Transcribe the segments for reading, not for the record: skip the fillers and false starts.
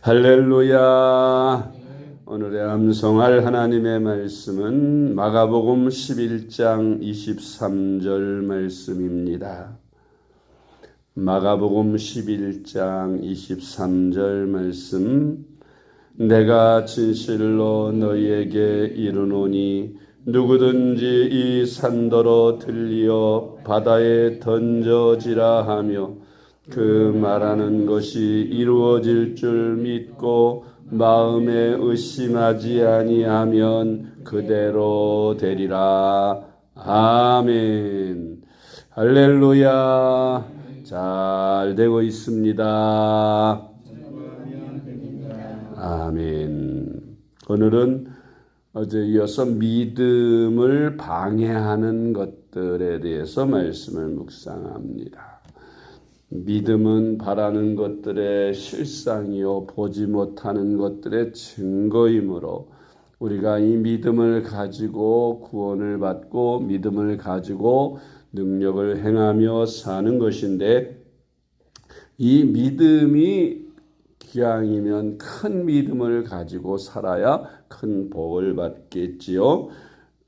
할렐루야. 오늘의 암송할 하나님의 말씀은 마가복음 11장 23절 말씀입니다. 마가복음 11장 23절 말씀. 내가 진실로 너희에게 이르노니 누구든지 이 산더러 들리어 바다에 던져지라 하며 그 말하는 것이 이루어질 줄 믿고 마음에 의심하지 아니하면 그대로 되리라. 아멘. 할렐루야. 잘 되고 있습니다. 아멘. 오늘은 어제 이어서 믿음을 방해하는 것들에 대해서 말씀을 묵상합니다. 믿음은 바라는 것들의 실상이요 보지 못하는 것들의 증거이므로 우리가 이 믿음을 가지고 구원을 받고 믿음을 가지고 능력을 행하며 사는 것인데, 이 믿음이 기왕이면 큰 믿음을 가지고 살아야 큰 복을 받겠지요.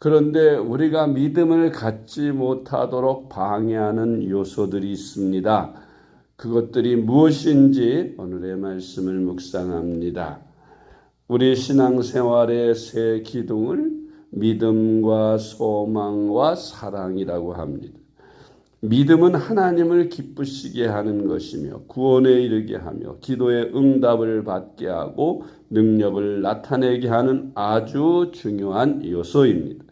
그런데 우리가 믿음을 갖지 못하도록 방해하는 요소들이 있습니다. 그것들이 무엇인지 오늘의 말씀을 묵상합니다. 우리 신앙생활의 세 기둥을 믿음과 소망과 사랑이라고 합니다. 믿음은 하나님을 기쁘시게 하는 것이며 구원에 이르게 하며 기도의 응답을 받게 하고 능력을 나타내게 하는 아주 중요한 요소입니다.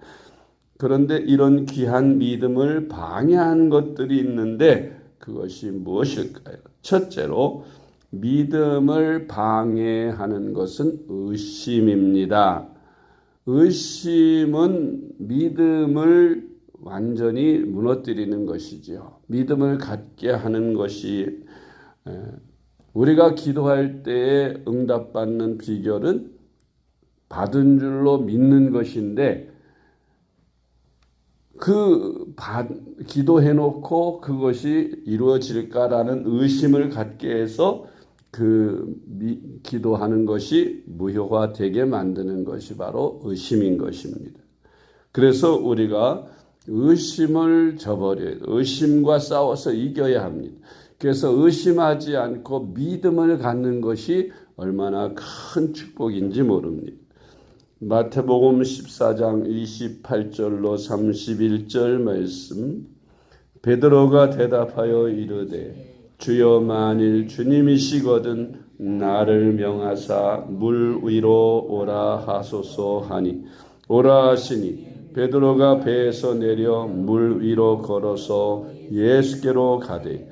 그런데 이런 귀한 믿음을 방해하는 것들이 있는데 그것이 무엇일까요? 첫째로 믿음을 방해하는 것은 의심입니다. 의심은 믿음을 완전히 무너뜨리는 것이지요. 믿음을 갖게 하는 것이, 우리가 기도할 때에 응답받는 비결은 받은 줄로 믿는 것인데, 기도해놓고 그것이 이루어질까라는 의심을 갖게 해서 기도하는 것이 무효화되게 만드는 것이 바로 의심인 것입니다. 그래서 우리가 의심을 저버려야 해요. 의심과 싸워서 이겨야 합니다. 그래서 의심하지 않고 믿음을 갖는 것이 얼마나 큰 축복인지 모릅니다. 마태복음 14장 28절로 31절 말씀. 베드로가 대답하여 이르되 주여 만일 주님이시거든 나를 명하사 물 위로 오라 하소서 하니 오라 하시니 베드로가 배에서 내려 물 위로 걸어서 예수께로 가되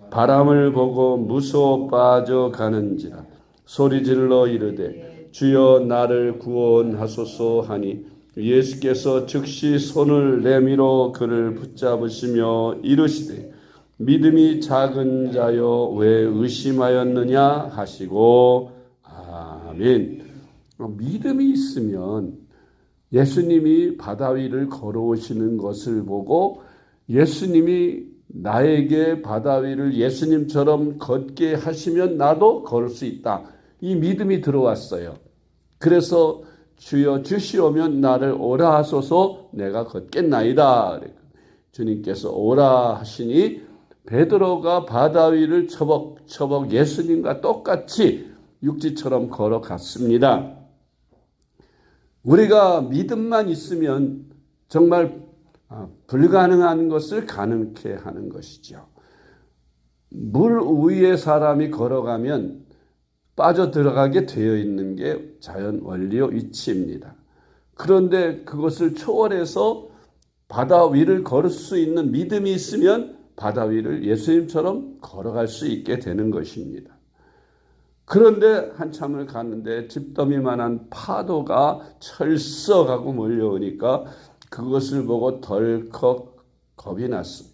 바람을 보고 무서워 빠져가는지라 소리질러 이르되 주여 나를 구원하소서 하니 예수께서 즉시 손을 내밀어 그를 붙잡으시며 이르시되 믿음이 작은 자여 왜 의심하였느냐 하시고 아멘. 믿음이 있으면 예수님이 바다 위를 걸어오시는 것을 보고 예수님이 나에게 바다 위를 예수님처럼 걷게 하시면 나도 걸을 수 있다. 이 믿음이 들어왔어요. 그래서 주여 주시오면 나를 오라 하소서 내가 걷겠나이다. 주님께서 오라 하시니 베드로가 바다 위를 처벅처벅 예수님과 똑같이 육지처럼 걸어갔습니다. 우리가 믿음만 있으면 정말 불가능한 것을 가능케 하는 것이죠. 물 위에 사람이 걸어가면 빠져들어가게 되어 있는 게 자연 원리의 이치입니다. 그런데 그것을 초월해서 바다 위를 걸을 수 있는 믿음이 있으면 바다 위를 예수님처럼 걸어갈 수 있게 되는 것입니다. 그런데 한참을 갔는데 집더미만한 파도가 철썩하고 몰려오니까 그것을 보고 덜컥 겁이 났습니다.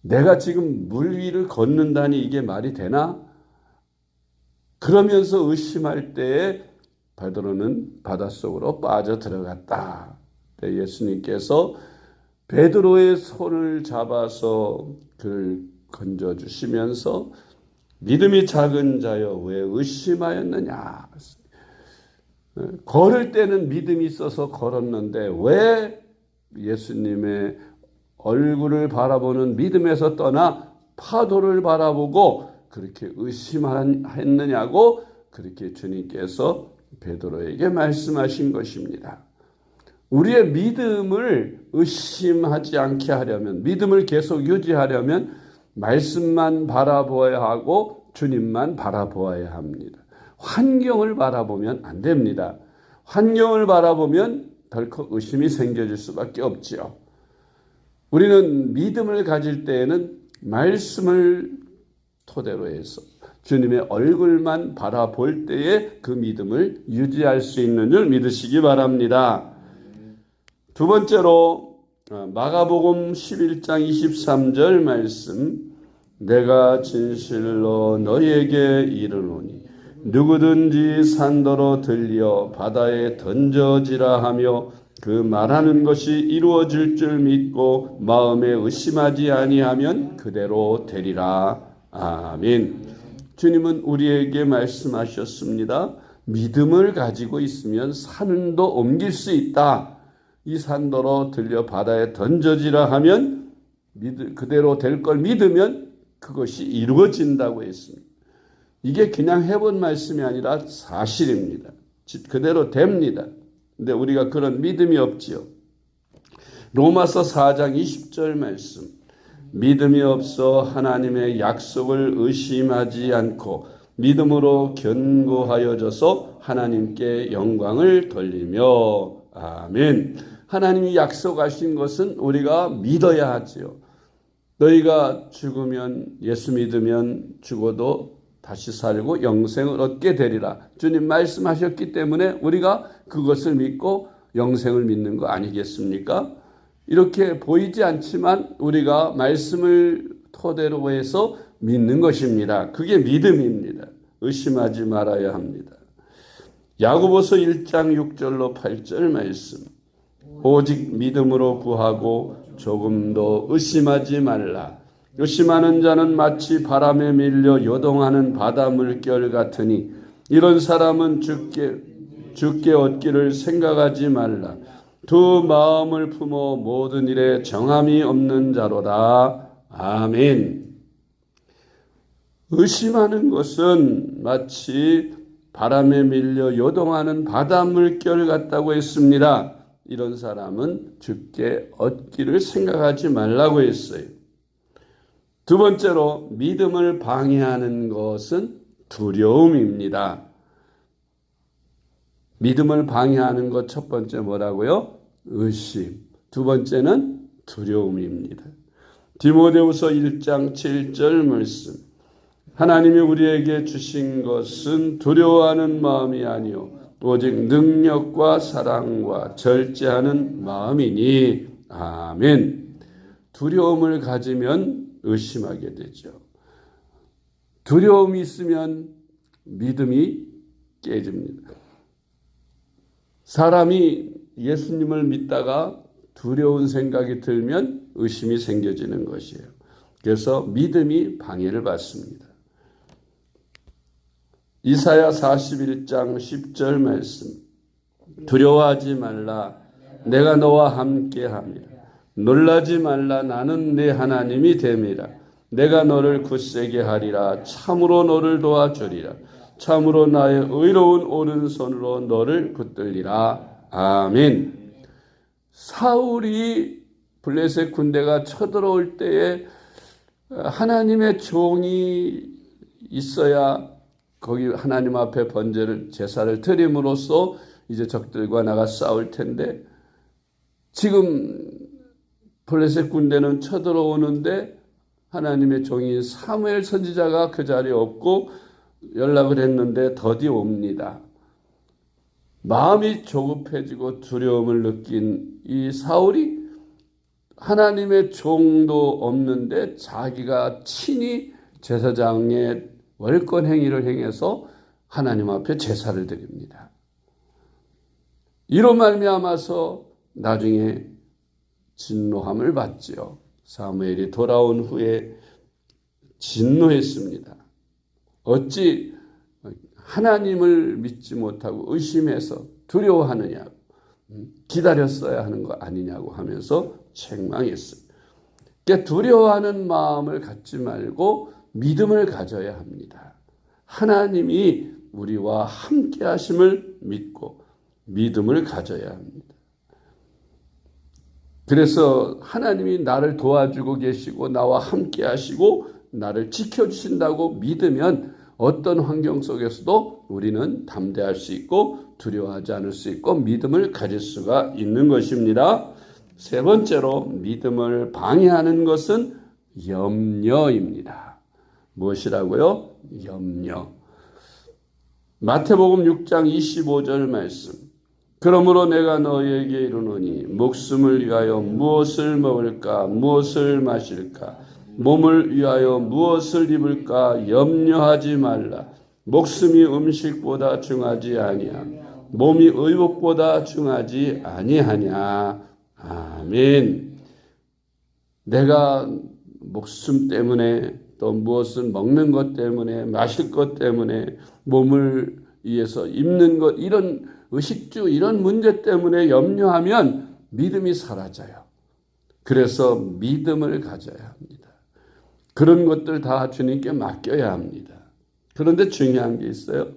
내가 지금 물 위를 걷는다니 이게 말이 되나? 그러면서 의심할 때에 베드로는 바닷속으로 빠져들어갔다. 예수님께서 베드로의 손을 잡아서 그를 건져주시면서 믿음이 작은 자여 왜 의심하였느냐. 걸을 때는 믿음이 있어서 걸었는데 왜 예수님의 얼굴을 바라보는 믿음에서 떠나 파도를 바라보고 그렇게 의심했느냐고 그렇게 주님께서 베드로에게 말씀하신 것입니다. 우리의 믿음을 의심하지 않게 하려면, 믿음을 계속 유지하려면 말씀만 바라보아야 하고 주님만 바라보아야 합니다. 환경을 바라보면 안 됩니다. 환경을 바라보면 덜컥 의심이 생겨질 수밖에 없지요. 우리는 믿음을 가질 때에는 말씀을 토대로 해서 주님의 얼굴만 바라볼 때에 그 믿음을 유지할 수 있는 줄 믿으시기 바랍니다. 두 번째로 마가복음 11장 23절 말씀, 내가 진실로 너희에게 이르노니 누구든지 산더러 들려 바다에 던져지라 하며 그 말하는 것이 이루어질 줄 믿고 마음에 의심하지 아니하면 그대로 되리라. 아멘. 주님은 우리에게 말씀하셨습니다. 믿음을 가지고 있으면 산도 옮길 수 있다. 이 산더러 들려 바다에 던져지라 하면 그대로 될 걸 믿으면 그것이 이루어진다고 했습니다. 이게 그냥 해본 말씀이 아니라 사실입니다. 그대로 됩니다. 근데 우리가 그런 믿음이 없지요. 로마서 4장 20절 말씀, 믿음이 없어 하나님의 약속을 의심하지 않고 믿음으로 견고하여져서 하나님께 영광을 돌리며. 아멘. 하나님이 약속하신 것은 우리가 믿어야 하지요. 너희가 죽으면, 예수 믿으면 죽어도 다시 살고 영생을 얻게 되리라. 주님 말씀하셨기 때문에 우리가 그것을 믿고 영생을 믿는 거 아니겠습니까? 이렇게 보이지 않지만 우리가 말씀을 토대로 해서 믿는 것입니다. 그게 믿음입니다. 의심하지 말아야 합니다. 야고보서 1장 6절로 8절 말씀, 오직 믿음으로 구하고 조금도 의심하지 말라. 의심하는 자는 마치 바람에 밀려 요동하는 바다 물결 같으니 이런 사람은 죽게 얻기를 생각하지 말라. 두 마음을 품어 모든 일에 정함이 없는 자로다. 아멘. 의심하는 것은 마치 바람에 밀려 요동하는 바다 물결 같다고 했습니다. 이런 사람은 죽게 얻기를 생각하지 말라고 했어요. 두 번째로 믿음을 방해하는 것은 두려움입니다. 믿음을 방해하는 것 첫 번째 뭐라고요? 의심. 두 번째는 두려움입니다. 디모데후서 1장 7절 말씀, 하나님이 우리에게 주신 것은 두려워하는 마음이 아니요 오직 능력과 사랑과 절제하는 마음이니. 아멘. 두려움을 가지면 의심하게 되죠. 두려움이 있으면 믿음이 깨집니다. 사람이 예수님을 믿다가 두려운 생각이 들면 의심이 생겨지는 것이에요. 그래서 믿음이 방해를 받습니다. 이사야 41장 10절 말씀, 두려워하지 말라 내가 너와 함께함이라. 놀라지 말라 나는 내 하나님이 됨이라. 내가 너를 굳세게 하리라. 참으로 너를 도와주리라. 참으로 나의 의로운 오른손으로 너를 붙들리라. 아멘. 사울이 블레셋 군대가 쳐들어올 때에 하나님의 종이 있어야 거기 하나님 앞에 번제를 제사를 드림으로써 이제 적들과 나가 싸울 텐데, 지금 블레셋 군대는 쳐들어오는데 하나님의 종인 사무엘 선지자가 그 자리에 없고 연락을 했는데 더디 옵니다. 마음이 조급해지고 두려움을 느낀 이 사울이 하나님의 종도 없는데 자기가 친히 제사장의 월권 행위를 행해서 하나님 앞에 제사를 드립니다. 이로 말미암아서 나중에 진노함을 받지요. 사무엘이 돌아온 후에 진노했습니다. 어찌 하나님을 믿지 못하고 의심해서 두려워하느냐, 기다렸어야 하는 거 아니냐고 하면서 책망했어요. 그러니까 두려워하는 마음을 갖지 말고 믿음을 가져야 합니다. 하나님이 우리와 함께 하심을 믿고 믿음을 가져야 합니다. 그래서 하나님이 나를 도와주고 계시고 나와 함께 하시고 나를 지켜주신다고 믿으면 어떤 환경 속에서도 우리는 담대할 수 있고 두려워하지 않을 수 있고 믿음을 가질 수가 있는 것입니다. 세 번째로 믿음을 방해하는 것은 염려입니다. 무엇이라고요? 염려. 마태복음 6장 25절 말씀. 그러므로 내가 너희에게 이르노니 목숨을 위하여 무엇을 먹을까 무엇을 마실까 몸을 위하여 무엇을 입을까 염려하지 말라. 목숨이 음식보다 중하지 아니하며 몸이 의복보다 중하지 아니하냐. 아멘. 내가 목숨 때문에 또 무엇을 먹는 것 때문에 마실 것 때문에 몸을 위해서 입는 것 이런 의식주 이런 문제 때문에 염려하면 믿음이 사라져요. 그래서 믿음을 가져야 합니다. 그런 것들 다 주님께 맡겨야 합니다. 그런데 중요한 게 있어요.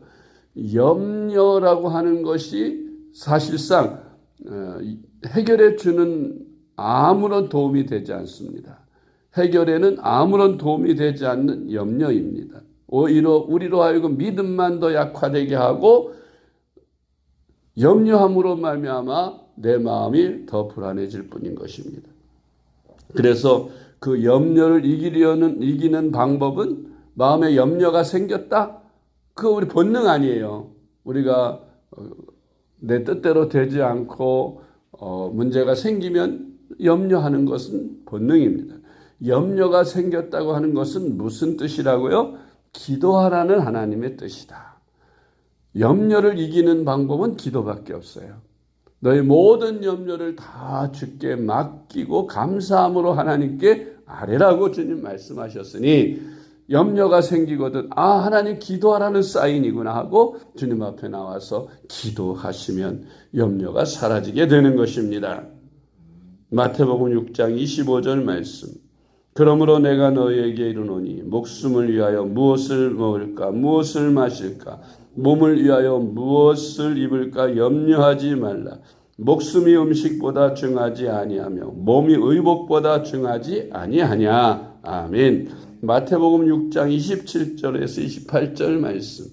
염려라고 하는 것이 사실상 해결해 주는 아무런 도움이 되지 않습니다. 해결에는 아무런 도움이 되지 않는 염려입니다. 오히려 우리로 하여금 믿음만 더 약화되게 하고 염려함으로 말미암아 내 마음이 더 불안해질 뿐인 것입니다. 그래서 그 염려를 이기는 방법은 마음에 염려가 생겼다? 그거 우리 본능 아니에요. 우리가 내 뜻대로 되지 않고 문제가 생기면 염려하는 것은 본능입니다. 염려가 생겼다고 하는 것은 무슨 뜻이라고요? 기도하라는 하나님의 뜻이다. 염려를 이기는 방법은 기도밖에 없어요. 너희 모든 염려를 다 주께 맡기고 감사함으로 하나님께 아뢰라고 주님 말씀하셨으니 염려가 생기거든 하나님 기도하라는 사인이구나 하고 주님 앞에 나와서 기도하시면 염려가 사라지게 되는 것입니다. 마태복음 6장 25절 말씀. 그러므로 내가 너희에게 이르노니 목숨을 위하여 무엇을 먹을까 무엇을 마실까 몸을 위하여 무엇을 입을까 염려하지 말라. 목숨이 음식보다 중하지 아니하며 몸이 의복보다 중하지 아니하냐. 아멘. 마태복음 6장 27절에서 28절 말씀.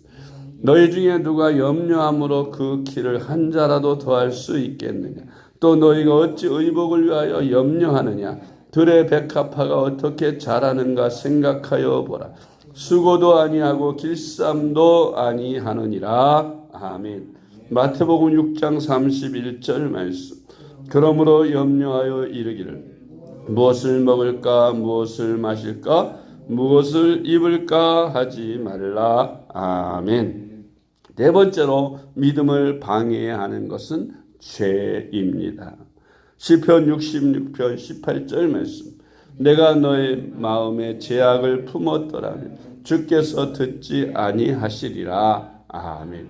너희 중에 누가 염려함으로 그 키를 한 자라도 더할 수 있겠느냐. 또 너희가 어찌 의복을 위하여 염려하느냐. 들의 백합화가 어떻게 자라는가 생각하여 보라. 수고도 아니하고 길쌈도 아니하느니라. 아멘. 마태복음 6장 31절 말씀. 그러므로 염려하여 이르기를 무엇을 먹을까 무엇을 마실까 무엇을 입을까 하지 말라. 아멘. 네 번째로 믿음을 방해하는 것은 죄입니다. 시편 66편 18절 말씀. 내가 너의 마음에 죄악을 품었더라면 주께서 듣지 아니하시리라. 아멘.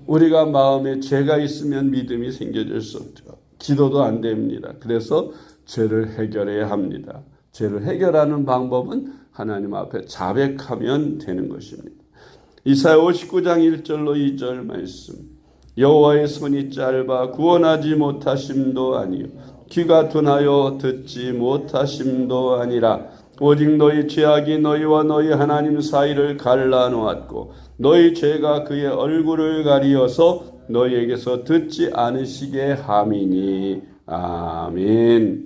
우리가 마음에 죄가 있으면 믿음이 생겨질 수 없죠. 기도도 안 됩니다. 그래서 죄를 해결해야 합니다. 죄를 해결하는 방법은 하나님 앞에 자백하면 되는 것입니다. 이사야 59장 1절로 2절 말씀. 여호와의 손이 짧아 구원하지 못하심도 아니요 귀가 둔하여 듣지 못하심도 아니라 오직 너희 죄악이 너희와 너희 하나님 사이를 갈라놓았고 너희 죄가 그의 얼굴을 가리어서 너희에게서 듣지 않으시게 함이니. 아멘.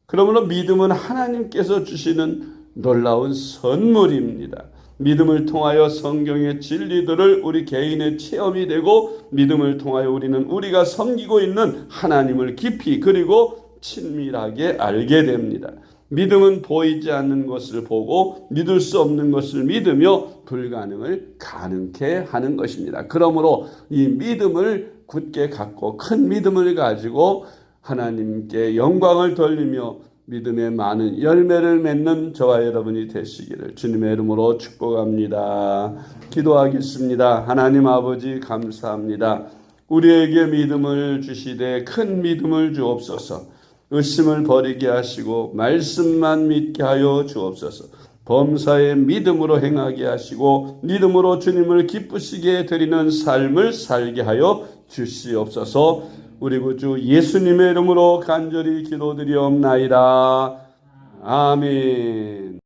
그러므로 믿음은 하나님께서 주시는 놀라운 선물입니다. 믿음을 통하여 성경의 진리들을 우리 개인의 체험이 되고 믿음을 통하여 우리는 우리가 섬기고 있는 하나님을 깊이 그리고 친밀하게 알게 됩니다. 믿음은 보이지 않는 것을 보고 믿을 수 없는 것을 믿으며 불가능을 가능케 하는 것입니다. 그러므로 이 믿음을 굳게 갖고 큰 믿음을 가지고 하나님께 영광을 돌리며 믿음의 많은 열매를 맺는 저와 여러분이 되시기를 주님의 이름으로 축복합니다. 기도하겠습니다. 하나님 아버지 감사합니다. 우리에게 믿음을 주시되 큰 믿음을 주옵소서. 의심을 버리게 하시고 말씀만 믿게 하여 주옵소서. 범사의 믿음으로 행하게 하시고 믿음으로 주님을 기쁘시게 드리는 삶을 살게 하여 주시옵소서. 우리 구주 예수님의 이름으로 간절히 기도드리옵나이다. 아멘.